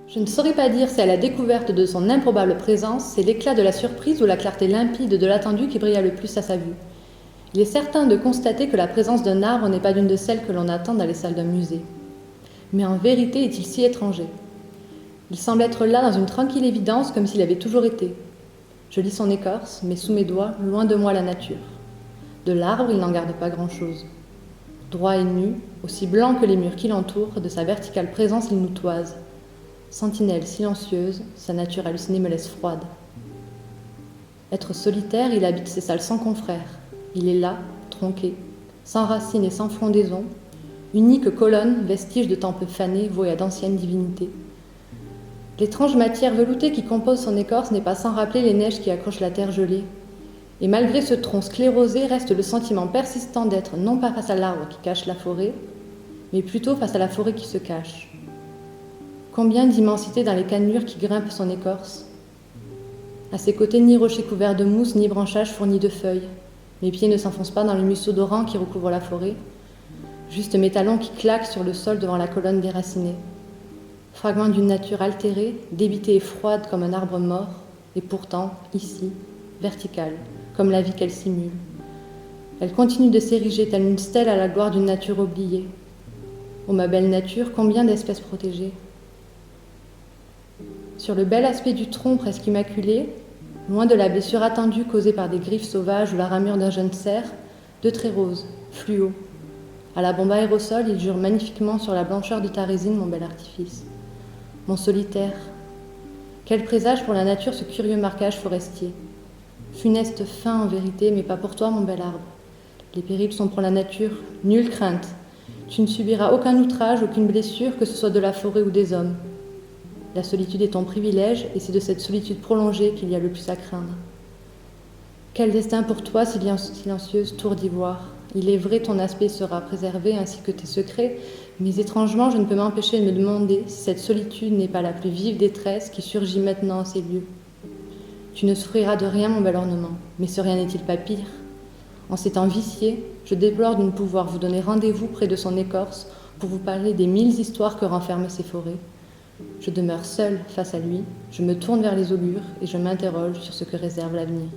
Je ne saurais pas dire si à la découverte de son improbable présence, c'est l'éclat de la surprise ou la clarté limpide de l'attendu qui brilla le plus à sa vue. Il est certain de constater que la présence d'un arbre n'est pas d'une de celles que l'on attend dans les salles d'un musée. Mais en vérité est-il si étranger? Il semble être là dans une tranquille évidence comme s'il avait toujours été. Je lis son écorce, mais sous mes doigts, loin de moi la nature. De l'arbre, il n'en garde pas grand-chose. Droit et nu, aussi blanc que les murs qui l'entourent, de sa verticale présence il nous toise. Sentinelle silencieuse, sa nature hallucinée me laisse froide. Être solitaire, il habite ces salles sans confrères. Il est là, tronqué, sans racines et sans frondaison, unique colonne, vestige de temples fanés, voué à d'anciennes divinités. L'étrange matière veloutée qui compose son écorce n'est pas sans rappeler les neiges qui accrochent la terre gelée. Et malgré ce tronc sclérosé, reste le sentiment persistant d'être non pas face à l'arbre qui cache la forêt, mais plutôt face à la forêt qui se cache. Combien d'immensité dans les cannelures qui grimpent son écorce. À ses côtés, ni rocher couvert de mousse, ni branchage fourni de feuilles. Mes pieds ne s'enfoncent pas dans le museau d'orang qui recouvre la forêt, juste mes talons qui claquent sur le sol devant la colonne déracinée. Fragment d'une nature altérée, débitée et froide comme un arbre mort, et pourtant, ici, verticale, comme la vie qu'elle simule. Elle continue de s'ériger telle une stèle à la gloire d'une nature oubliée. Ô ma belle nature, combien d'espèces protégées! Sur le bel aspect du tronc presque immaculé, loin de la blessure attendue causée par des griffes sauvages ou la ramure d'un jeune cerf, deux traits roses, fluo. À la bombe aérosol, il jure magnifiquement sur la blancheur de ta résine, mon bel artifice. Mon solitaire. Quel présage pour la nature ce curieux marquage forestier. Funeste fin en vérité, mais pas pour toi, mon bel arbre. Les périls sont pour la nature, nulle crainte. Tu ne subiras aucun outrage, aucune blessure, que ce soit de la forêt ou des hommes. La solitude est ton privilège, et c'est de cette solitude prolongée qu'il y a le plus à craindre. Quel destin pour toi, silencieuse tour d'ivoire. Il est vrai, ton aspect sera préservé, ainsi que tes secrets, mais étrangement, je ne peux m'empêcher de me demander si cette solitude n'est pas la plus vive détresse qui surgit maintenant en ces lieux. Tu ne souffriras de rien, mon bel ornement, mais ce rien n'est-il pas pire? En ces temps viciés, je déplore de ne pouvoir vous donner rendez-vous près de son écorce pour vous parler des 1000 histoires que renferment ces forêts. Je demeure seule face à lui, je me tourne vers les olures et je m'interroge sur ce que réserve l'avenir.